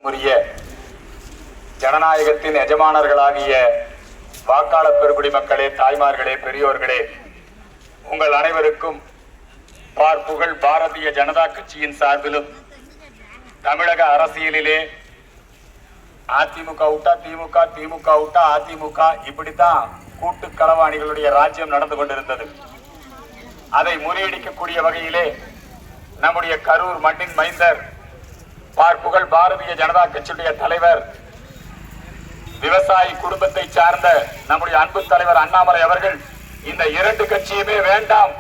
உரிய ஜனநாயகத்தின் எஜமானர்களாகிய வாக்காளர் பெருங்குடி மக்களே, தாய்மார்களே, பெரியோர்களே, உங்கள் அனைவருக்கும் பார்ப்புகள் பாரதிய ஜனதா கட்சியின் சார்பிலும் தமிழக அரசியலிலே அதிமுக விட்டா திமுக, திமுக விட்டா அதிமுக, இப்படித்தான் கூட்டு களவாணிகளுடைய ராஜ்யம் நடந்து கொண்டிருந்தது. அதை முறியடிக்கக்கூடிய வகையிலே நம்முடைய கரூர் மண்ணின் மைந்தர் பார்ப்புகள் பாரதிய ஜனதா கட்சியுடைய தலைவர், விவசாயி குடும்பத்தை சார்ந்த நம்முடைய அன்பு தலைவர் அண்ணாமலை அவர்கள் இந்த இரண்டு கட்சியுமே வேண்டாம்,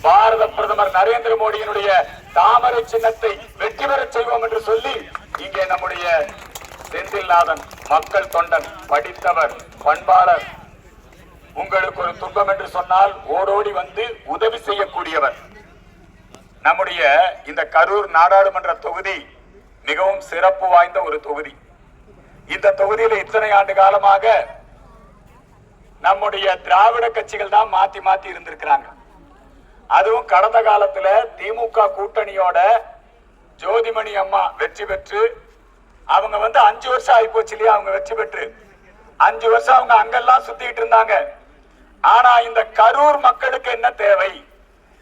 பாரத பிரதமர் நரேந்திர மோடியினுடைய தாமரை சின்னத்தை வெற்றி பெறச் செய்வோம் என்று சொல்லி இங்கே நம்முடைய செந்தில்நாதன் மக்கள் தொண்டன், படித்தவர், பண்பாளர், உங்களுக்கு ஒரு துன்பம் என்று சொன்னால் ஓடோடி வந்து உதவி செய்யக்கூடியவர். நம்முடைய இந்த கரூர் நாடாளுமன்ற தொகுதி மிகவும் சிறப்பு வாய்ந்த ஒரு தொகுதி. இந்த தொகுதியில் இத்தனை ஆண்டு காலமாக நம்முடைய திராவிட கட்சிகள் தான் மாத்தி மாத்தி இருந்திருக்கிறாங்க. அதுவும் கடந்த காலத்துல திமுக கூட்டணியோட ஜோதிமணி அம்மா வெற்றி பெற்று அவங்க 5 வருஷம் ஆகி போச்சு இல்லையா, அவங்க வெற்றி பெற்று 5 வருஷம் அவங்க அங்கெல்லாம் சுத்திட்டு இருந்தாங்க. ஆனா இந்த கரூர் மக்களுக்கு என்ன தேவை,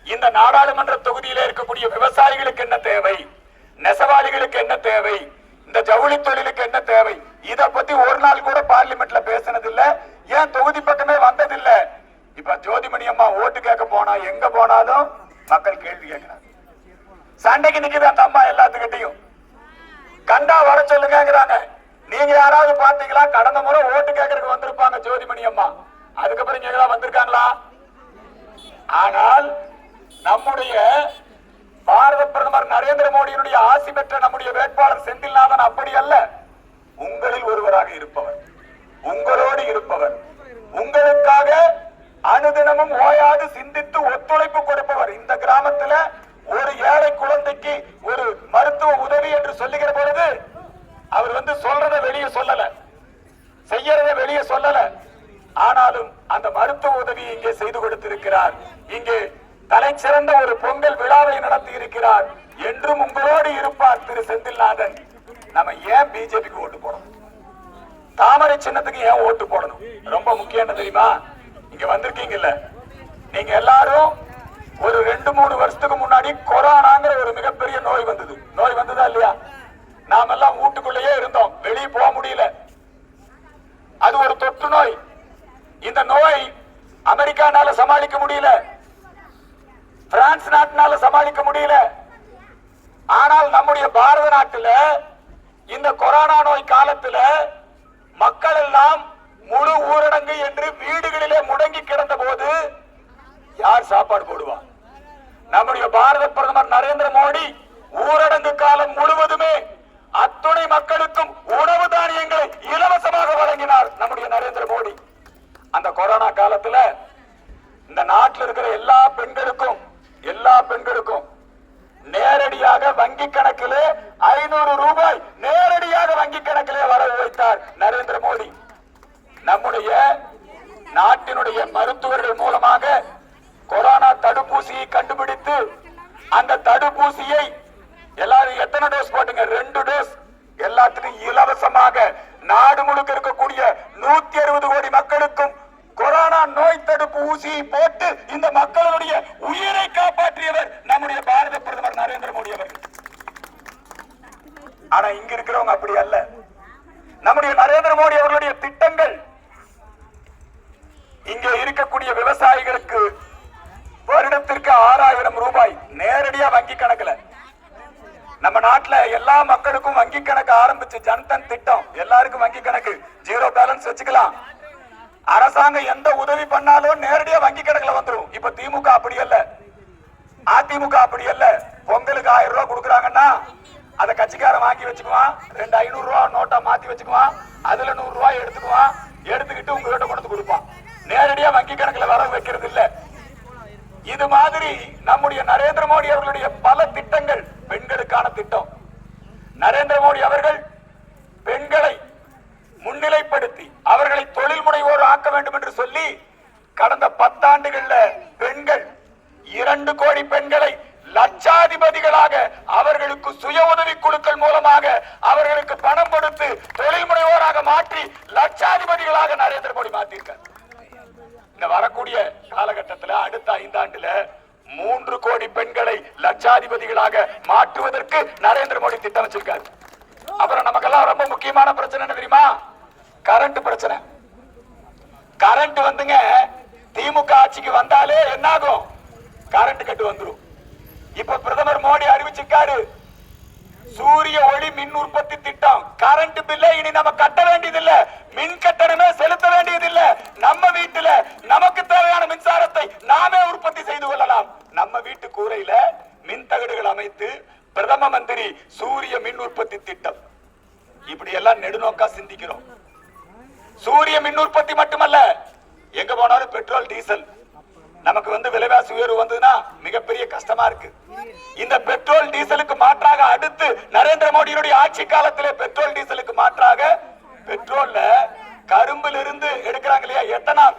இந்த நாடாளுமன்ற தொகுதியில இருக்கக்கூடிய விவசாயிகளுக்கு என்ன தேவை, நெசவாளிகளுக்கு என்ன தேவை, இந்த ஜவுளி தொழிலுக்கு என்ன தேவை, இத பத்தி ஒரு நாள் கூட பார்லிமெண்ட்ல பேசினது இல்ல, ஏன் தொகுதி பக்கமே வந்ததில்ல. இப்ப ஜோதிமணி அம்மா ஓட்டு கேட்க போனா எங்க போனாலும் மக்கள் கேள்வி கேட்கிறாங்க. சண்டைக்கு நிக்குது அந்த அம்மா எல்லாத்துக்கிட்டையும், கண்டா வர சொல்லுங்கிறாங்க. நீங்க யாராவது பாத்தீங்களா? கடந்த முறை ஓட்டு கேட்கறதுக்கு வந்திருப்பாங்க ஜோதிமணி அம்மா, அதுக்கப்புறம் இங்க வந்திருக்காங்களா? ஆனால் நம்முடைய பாரத பிரதமர் நரேந்திர மோடியினுடைய ஆசி பெற்ற நம்முடைய வேட்பாளர் செந்தில்நாதன் அப்படி அல்ல. உங்களில் ஒருவராக இருப்பவர், உங்களோடு இருப்பவர், உங்களுக்காக அனுதினமும் ஓயாது சிந்தித்து ஒத்துழைப்பு கொடுப்பவர். இந்த கிராமத்துல ஒரு ஏழை குழந்தைக்கு ஒரு மருத்துவ உதவி என்று சொல்லுகிற பொழுது அவர் சொல்றதை வெளியே சொல்லல, செய்யறதை வெளியே சொல்லல. ஆனாலும் அந்த மருத்துவ உதவியை இங்கே செய்து கொடுத்திருக்கிறார். இங்கே தலை சிறந்த ஒரு பொங்கல் விழாவை நடத்தி இருக்கிறார். என்றும் உங்களோடு இருப்பார் திரு செந்தில்நாதன். நம்ம ஏன் பிஜேபிக்கு ஓட்டு போடணும், தாமரை சின்னத்துக்கு ஏன் ஓட்டு போடணும்? ரொம்ப முக்கியம் என்ன தெரியுமா? இங்க வந்திருக்கீங்கல்ல, நீங்க எல்லாரும் ஒரு 2-3 வருஷத்துக்கு முன்னாடி கொரோனாங்கிற ஒரு மிகப்பெரிய நோய் வந்தது. நோய் வந்ததா இல்லையா? நாம எல்லாம் வீட்டுக்குள்ளேயே இருந்தோம், வெளியே போக முடியல. அது ஒரு தொற்று நோய். இந்த நோய் அமெரிக்கானால சமாளிக்க முடியல, பிரான்ஸ் நாட்டினால சமாளிக்க முடியல. ஆனால் நம்முடைய பாரத நாட்டில் இந்த கொரோனா நோய் காலத்தில் மக்கள் எல்லாம் முழு ஊரடங்கு என்று வீடுகளிலே முடங்கி கிடந்த போது யார் சாப்பாடு போடுவா? நம்முடைய பாரத பிரதமர் நரேந்திர மோடி ஊரடங்கு காலம் முழுவதுமே அத்துணை மக்களுக்கும் உணவு தானியங்களை இலவசமாக வழங்கினார் நம்முடைய நரேந்திர மோடி. அந்த கொரோனா காலத்துல இந்த நாட்டில் இருக்கிற எல்லா பெண்களுக்கும் நேரடியாக வங்கி கணக்கிலே 500 ரூபாய் நேரடியாக வங்கி கணக்கிலே வரவு வைத்தார் நரேந்திர மோடி. நம்முடைய நாட்டினுடைய மருத்துவர்கள் மூலமாக கொரோனா தடுப்பூசியை கண்டுபிடித்து அந்த தடுப்பூசியை எல்லாரும் எத்தனை டோஸ் போட்டுங்க? 2 டோஸ் எல்லாத்துக்கும் இலவசமாக நாடு முழுக்க இருக்கக்கூடிய 160 கோடி மக்களுக்கும் கொரோனா நோய் தடுப்பு ஊசியை போட்டு இந்த மக்களுடைய உயிரை காப்பாற்றியவர் நம்முடைய பாரத பிரதமர் நரேந்திர மோடி அவர்கள். ஆனா இங்க இருக்கிறவங்க அப்படி அல்ல. நம்முடைய நரேந்திர மோடி அவர்களுடைய திட்டங்கள் இங்கே இருக்கக்கூடிய விவசாயிகளுக்கு வருடத்திற்கு 6000 ரூபாய் நேரடியா வங்கி கணக்குல. நம்ம நாட்டுல எல்லா மக்களுக்கும் வங்கி கணக்கு ஆரம்பிச்சு ஜன்தன் திட்டம், எல்லாருக்கும் வங்கி கணக்கு, 0 பேலன்ஸ் வச்சுக்கலாம். அரசாங்கம் எந்த உதவி பண்ணாலும் நேரடியா வங்கி கணக்குல வந்துடும். இப்ப திமுக அப்படி அல்ல, அதிமுக அப்படி அல்ல. பொங்கலுக்கு 1000 ரூபாய் கொடுக்குறாங்கன்னா அதை கட்சிக்காரன் வாங்கி வச்சுக்குவான், 2 500 ரூபாய் நோட்டா மாத்தி வச்சுக்குவான், அதுல 100 ரூபாய் எடுத்துக்குவான், எடுத்துக்கிட்டு உங்ககிட்ட கொண்டு கொடுப்பான். நேரடியா வங்கி கணக்குல வர வைக்கிறது இல்ல. இது மாதிரி நம்முடைய நரேந்திர மோடி அவர்களுடைய பல திட்டங்கள், பெண்களுக்கான திட்டம். நரேந்திர மோடி அவர்கள் பெண்களை முன்னிலைப்படுத்தி அவர்களை தொழில் முனைவோர் ஆக்க வேண்டும் என்று சொல்லி கடந்த 10 ஆண்டுகள்ல பெண்கள் 2 கோடி பெண்களை லட்சாதிபதிகளாக அவர்களுக்கு சுய உதவி குழுக்கள் மூலமாக அவர்களுக்கு பணம் மாத்திருக்காரு. இந்த வரக்கூடிய காலகட்டத்தில் அடுத்த 5 ஆண்டுல 3 கோடி பெண்களை லட்சாதிபதிகளாக மாற்றுவதற்கு நரேந்திர மோடி திட்டம் வச்சிருக்காரு. அப்புறம் நமக்கெல்லாம் ரொம்ப முக்கியமான பிரச்சனை என்ன தெரியுமா? கரண்ட் பிரச்சனை. கரண்ட் வந்துங்க திமுக ஆட்சிக்கு வந்தாலே என்னாகும்? கரண்ட் கட்டு வந்துடும். இப்ப பிரதமர் மோடி அறிவிச்சிருக்காரு சூரிய ஒளி மின் உற்பத்தி திட்டம். கரண்ட் பில்லை இனி நம்ம கட்ட வேண்டியதில்ல, மின் கட்டணமே செலுத்த வேண்டியதில்ல. நம்ம வீட்டுல நமக்கு தேவையான மின்சாரத்தை நாமே உற்பத்தி செய்து கொள்ளலாம். நம்ம வீட்டு கூரையில மின் தகடுகள் அமைத்து பிரதம மந்திரி சூரிய மின் உற்பத்தி திட்டம். இப்படி எல்லாம் நெடுநோக்கா சிந்திக்கிறோம். சூரிய மின் உற்பத்தி மட்டுமல்ல, எங்க போனாலும் பெட்ரோல் டீசல் நமக்கு விலைவாசி உயர்வு வந்ததுன்னா மிகப்பெரிய கஷ்டமா இருக்கு. இந்த பெட்ரோல் டீசலுக்கு மாற்றாக அடுத்து நரேந்திர மோடியுடைய ஆட்சி காலத்திலே பெட்ரோல் டீசலுக்கு மாற்றாக பெட்ரோல்ல கரும்புல இருந்து எடுக்கிறாங்க இல்லையா எத்தனால்,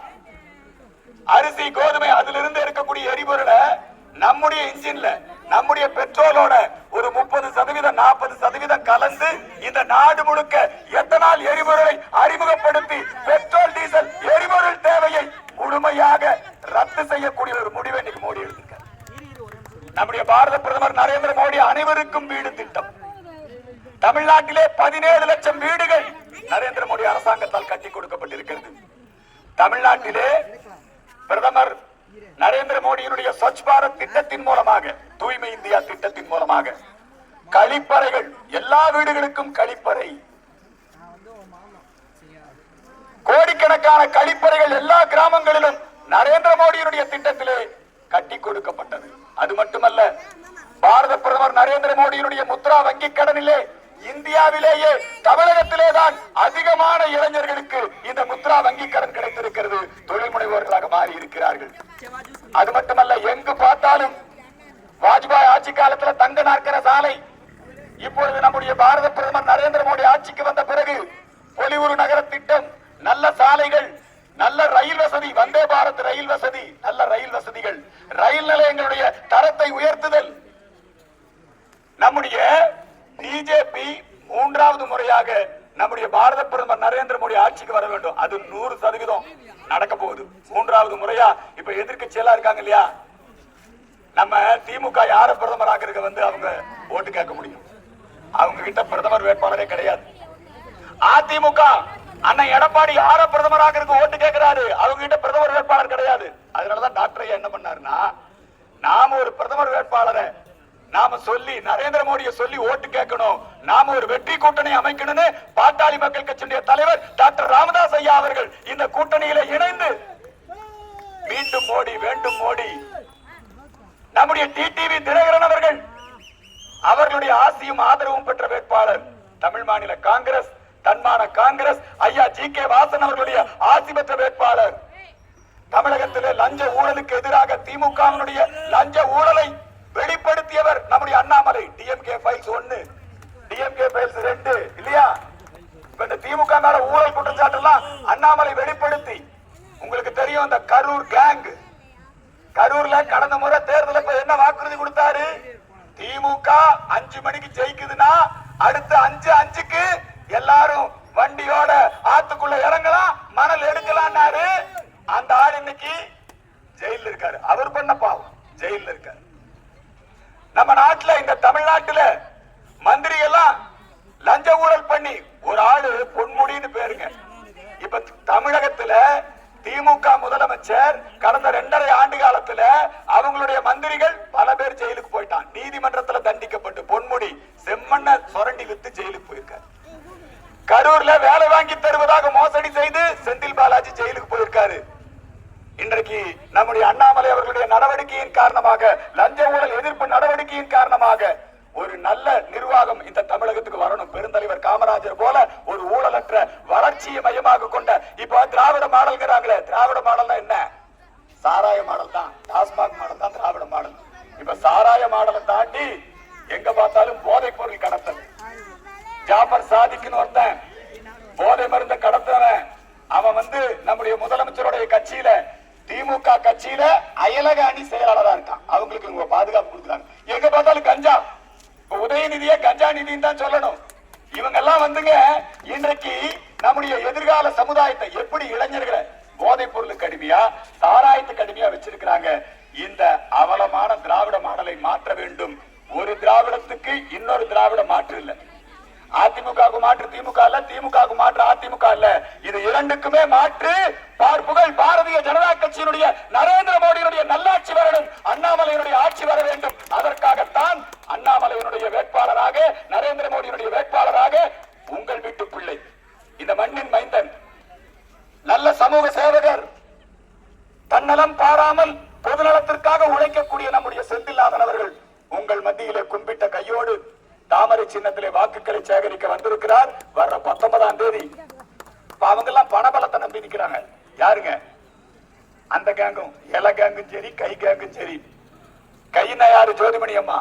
அரிசி கோதுமை அதுல இருந்து இருக்கக்கூடிய எரிபொருளை நம்முடைய இன்ஜின்ல நம்முடைய பெட்ரோலோட ஒரு 30% 40% கலந்து இந்த நாடு முழுக்க எத்தனால் எரிபொருளை அறிமுகப்படுத்தி பெட்ரோல் டீசல் எரிபொருள் தேவையை முழுமையாக ரத்து செய்யக்கூடிய ஒரு முடிவை இன்னைக்கு மோடி எடுத்திருக்கார். நம்முடைய பாரத பிரதமர் நரேந்திர மோடி அனைவருக்கும் வீடு திட்டம். தமிழ்நாட்டிலே 17 லட்சம் வீடுகள் நரேந்திர மோடி அரசாங்கத்தால் கட்டி கொடுக்கப்பட்டிருக்கிறது. தமிழ்நாட்டிலே பிரதமர் நரேந்திர மோடியினுடைய ஸ்வச் பாரத் திட்டத்தின் மூலமாக, தூய்மை இந்தியா திட்டத்தின் மூலமாக கழிப்பறைகள், எல்லா வீடுகளுக்கும் கழிப்பறை, கோடிக்கணக்கான கழிப்பறைகள் எல்லா கிராமங்களிலும் நரேந்திர மோடியினுடைய திட்டத்திலே கட்டி கொடுக்கப்பட்டது. அது மட்டுமல்ல, பாரத பிரதமர் நரேந்திர மோடியினுடைய முத்ரா வங்கி கடனிலே இந்தியாவிலேயே தமிழகத்திலே தான் அதிகமான இளைஞர்களுக்கு இந்த முத்ரா வங்கி கடன் கிடைத்திருக்கிறது. தொழில் முனைவோர்களாக மாறி இருக்கிறார்கள். அது மட்டுமல்ல, எங்கு பார்த்தாலும் வாஜ்பாய் ஆட்சி காலத்தில் தங்க நாற்கர சாலை, இப்பொழுது நம்முடைய பாரத பிரதமர் நரேந்திர மோடி ஆட்சிக்கு வந்த பிறகு பொலிவுறு நகர திட்டம், நல்ல சாலைகள், நல்ல ரயில் வசதி, வந்தே பாரத் ரயில் வசதி, நல்ல ரயில் வசதிகள், ரயில் நிலையங்களுடைய தரத்தை உயர்த்துதல். நம்முடைய பிஜேபி 3வது முறையாக நம்முடைய பாரத பிரதமர் நரேந்திர மோடி ஆட்சிக்கு வர வேண்டும். அது 100% நடக்க போகுது. 3வது முறையா இப்ப எதிர்க்கட்சி எல்லாம் இருக்காங்க இல்லையா, நம்ம திமுக யார பிரதமராக இருக்க அவங்க ஓட்டு கேட்க முடியும். அவங்க கிட்ட பிரதமர் வேட்பாளரே கிடையாது. அதிமுக அண்ணன் எடப்பாடி யார பிரதமராக இருக்க ஓட்டு கேட்கிறாரு, அவங்க கிட்ட பிரதமர் வேட்பாளர் கிடையாது. அதனாலதான் டாக்டர் என்ன பண்ணாருன்னா, நாம ஒரு பிரதமர் வேட்பாளரை நாம சொல்லி நரேந்திர மோடியை சொல்லி ஓட்டு கேட்கணும், நாம ஒரு வெற்றி கூட்டணி அமைக்கணும்னு பாட்டாளி மக்கள் கட்சியுடைய தலைவர் டாக்டர் ராமதாஸ் ஐயா அவர்கள் இந்த கூட்டணியில இணைந்து மீண்டும் மோடி வேண்டும் மோடி, நம்முடைய டிடிவி தினகரன் அவர்கள் அவர்களுடைய ஆசியும் ஆதரவும் பெற்ற வேட்பாளர், தமிழ் மாநில காங்கிரஸ் தன்மான காங்கிரஸ் ஐயா ஜி.கே. வாசன் அவர்களுடைய ஆசி பெற்ற வேட்பாளர். தமிழகத்திலே லஞ்ச ஊழலுக்கு எதிராக திமுகவினுடைய லஞ்ச ஊழலை வெளிப்படுத்தியவர் நம்முடைய Annamalai. DMK files 1, DMK files 2 இல்லையா? இந்த திமுக மேல ஊழல் குற்றச்சாட்டு எல்லாம் அண்ணாமலை வெளிப்படுத்தி, உங்களுக்கு தெரியும் இந்த கரூர் கேங், கரூர்ல கடந்த முறை தேர்தலில் என்ன வாக்குறுதி கொடுத்தாரு? திமுக 5 மணிக்கு ஜெயிக்குதுன்னா அடுத்த 5:05க்கு எல்லாரும் வண்டியோட ஆத்துக்குள்ள இறங்கலாம், மணல் எடுக்கலாம்னாரு. அந்த ஆள் இன்னைக்கு ஜெயில இருக்காரு. அவர் பண்ண பாவம் ஜெயில இருக்காரு. நம்ம நாட்டுல, இந்த தமிழ்நாட்டுல மந்திரி எல்லாம் லஞ்ச ஊழல் பண்ணி, ஒரு ஆளு பொன்முடின்னு பேருங்க. இப்ப தமிழகத்துல திமுக முதலமைச்சர் கடந்த 2.5 ஆண்டு காலத்துல அவங்களுடைய மந்திரிகள் பல பேர் ஜெயிலுக்கு போயிட்டான். நீதிமன்றத்துல தண்டிக்கப்பட்டு பொன்முடி செம்மண்ண சுரண்டி வித்து ஜெயிலுக்கு போயிருக்காரு. கரூர்ல வேலை வாங்கி தருவதாக மோசடி செய்து செந்தில் பாலாஜி ஜெயிலுக்கு போயிருக்காரு. இன்றைக்கு நம்முடைய அண்ணாமலை அவர்களுடைய நடவடிக்கையின் காரணமாக, லஞ்ச ஊழல் எதிர்ப்பு நடவடிக்கையின் காரணமாக ஒரு நல்ல நிர்வாகம் இந்த தமிழகத்துக்கு வரணும். பெருந்தலைவர் காமராஜர் போல ஒரு ஊழலற்ற வளர்ச்சியை மையமாக கொண்ட, இப்ப திராவிட மாடல்ங்கிறாங்களே, திராவிட மாடல்னா என்ன? சாராய மாடல் தான், டாஸ்மாக் மாடல் தான் திராவிட மாடல். இப்ப சாராய மாடலை தாண்டி எங்க பார்த்தாலும் போதைப் பொருள் கடத்தல். ஜாபர் சாதிக்குன்னு ஒருத்தன் போதை மருந்த கடத்தவன், அவன் நம்முடைய முதலமைச்சருடைய கட்சியில, திமுக கட்சியில அயலக அணி செயலாளரா இருக்கான். அவங்களுக்கு பாதுகாப்பு கொடுக்குறாங்க. எங்க பார்த்தாலும் கஞ்சா, உதயநிதியை கஞ்சா நிதின்னு தான் சொல்லணும். இவங்க எல்லாம் இன்றைக்கு நம்முடைய எதிர்கால சமுதாயத்தை எப்படி இளைஞர்களை போதைப் பொருளுக்கு அடிமையா, சாராயத்துக்கு அடிமையா வச்சிருக்கிறாங்க. இந்த அவலமான திராவிட மாடலை மாற்ற வேண்டும். ஒரு திராவிடத்துக்கு இன்னொரு திராவிட மாற்று இல்ல. அதிமுக மாற்று திமுக இல்ல, திமுக மாற்று அதிமுக இல்ல. இது இரண்டுக்குமே மாற்று பார்ப்புகள் பாரதிய ஜனதா கட்சியினுடைய நரேந்திர மோடியினுடைய நல்லாட்சி வரணும், அண்ணாமலையினுடைய ஆட்சி வர வேண்டும். அதற்காகத்தான் அண்ணாமலையினுடைய வேட்பாளராக, நரேந்திர மோடியினுடைய வேட்பாளராக உங்கள் வீட்டு பிள்ளை, இந்த மண்ணின் மைந்தன், நல்ல சமூக சேவகர், தன்னலம் பாராமல் பொதுநலத்திற்காக உழைக்கக்கூடிய நம்முடைய செந்தில்நாதன் அவர்கள் உங்கள் மத்தியிலே கும்பிட்ட கையோடு தாமரை சின்னத்திலே வாக்குகளை சேகரிக்க வந்திருக்கிறார். வர்ற 19ஆம் தேதி. அவங்க எல்லாம் பணபலத்தை நம்பி நிற்கிறாங்க. யாருங்க? அந்த கேங்கும், இல கேங்கும் சரி, கை கேங்கும் சரி. கையினா யாரு? ஜோதிமணி அம்மா.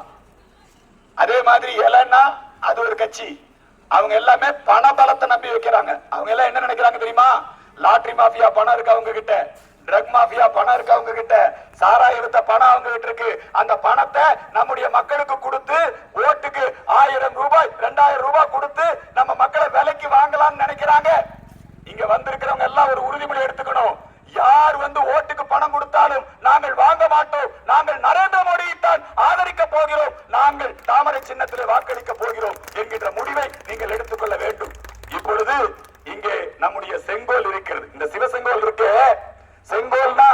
அதே மாதிரி இலன்னா அது ஒரு கட்சி. அவங்க எல்லாமே பணபலத்தை நம்பி வைக்கிறாங்க. அவங்க எல்லாம் என்ன நினைக்கிறாங்க தெரியுமா? லாட்டரி மாஃபியா பணம் இருக்கு அவங்க கிட்ட, ட்ரக் மாஃபியா பணம் இருக்கு அவங்க கிட்ட, சாராய வித்த பணம் அவங்க கிட்ட இருக்கு. அந்த பணத்தை நம்முடைய மக்களுக்கு கொடுத்து ஓட்டுக்கு 1000 ரூபாய் 2000 ரூபாய் கொடுத்து நம்ம மக்களை விலைக்கு வாங்கலாம்னு நினைக்கிறாங்க. இங்க வந்திருக்கிறவங்க எல்லாம் ஒரு உறுதிமொழி எடுத்துக்கணும். யார் வந்து ஓட்டுக்கு பணம் கொடுத்தாலும் நாங்கள் வாங்க மாட்டோம். நாங்கள் நரேந்திர மோடியை தான் ஆதரிக்க போகிறோம். நாங்கள் தாமரை சின்னத்திலே வாக்களிக்க போகிறோம் என்கின்ற முடிவை நீங்கள் எடுத்துக்கொள்ள வேண்டும். இப்பொழுது இங்கே நம்முடைய செங்கோல் இருக்கிறது. இந்த சிவசெங்கோல் இருக்கு. செங்கோல்னா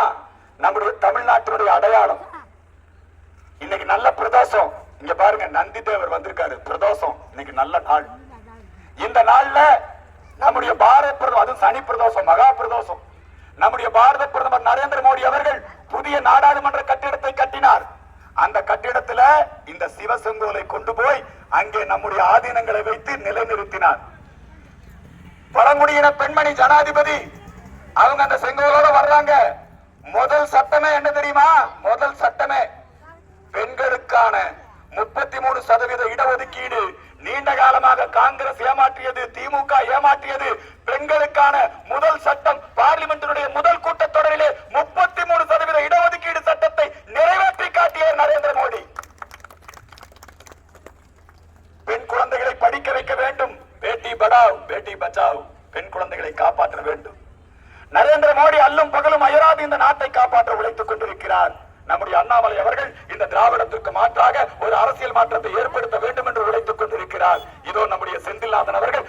நம்முடைய தமிழ்நாட்டினுடைய அடையாளம். இன்னைக்கு நல்ல பிரதோஷம். இங்க பாருங்க, நந்தி தேவர் வந்திருக்காரு. பிரதோஷம் இன்னைக்கு நல்ல நாள். இந்த நாள்ல நம்முடைய பாரத பிரதமர், அதுவும் சனி பிரதோஷம், மகா பிரதோஷம், நம்முடைய பாரத பிரதமர் நரேந்திர மோடி அவர்கள் புதிய நாடாளுமன்ற கட்டிடத்தை கட்டினார். அந்த கட்டிடத்துல இந்த சிவசெங்கோலை கொண்டு போய் அங்கே நம்முடைய ஆதீனங்களை வைத்து நிலைநிறுத்தினார். பழங்குடியின பெண்மணி ஜனாதிபதி அவங்க அந்த செங்கோலோட வர்றாங்க. முதல் சட்டமே என்ன தெரியுமா? முதல் சட்டமே பெண்களுக்கான 33% இடஒதுக்கீடு. நீண்ட காலமாக காங்கிரஸ் ஏமாற்றியது, திமுக ஏமாற்றியது. பெண்களுக்கான முதல் சட்டம் பார்லிமெண்டினுடைய முதல் கூட்டத்தொடரிலே 33% இடஒதுக்கீடு சட்டத்தை நிறைவேற்றி காட்டிய நரேந்திர மோடி. பெண் குழந்தைகளை படிக்க வைக்க வேண்டும். பேட்டி படாவ் பேட்டி பச்சாவ், பெண் குழந்தைகளை காப்பாற்ற வேண்டும். நரேந்திர மோடி அல்லும் பகலும் அயராது இந்த நாட்டை காப்பாற்ற உழைத்துக் கொண்டிருக்கிறார். நம்முடைய அண்ணாமலை அவர்கள் இந்த திராவிடத்திற்கு மாற்றாக ஒரு அரசியல் மாற்றத்தை ஏற்படுத்த வேண்டும் என்று உழைத்துக் கொண்டிருக்கிறார். இதோ நம்முடைய செந்தில்நாதன் அவர்கள்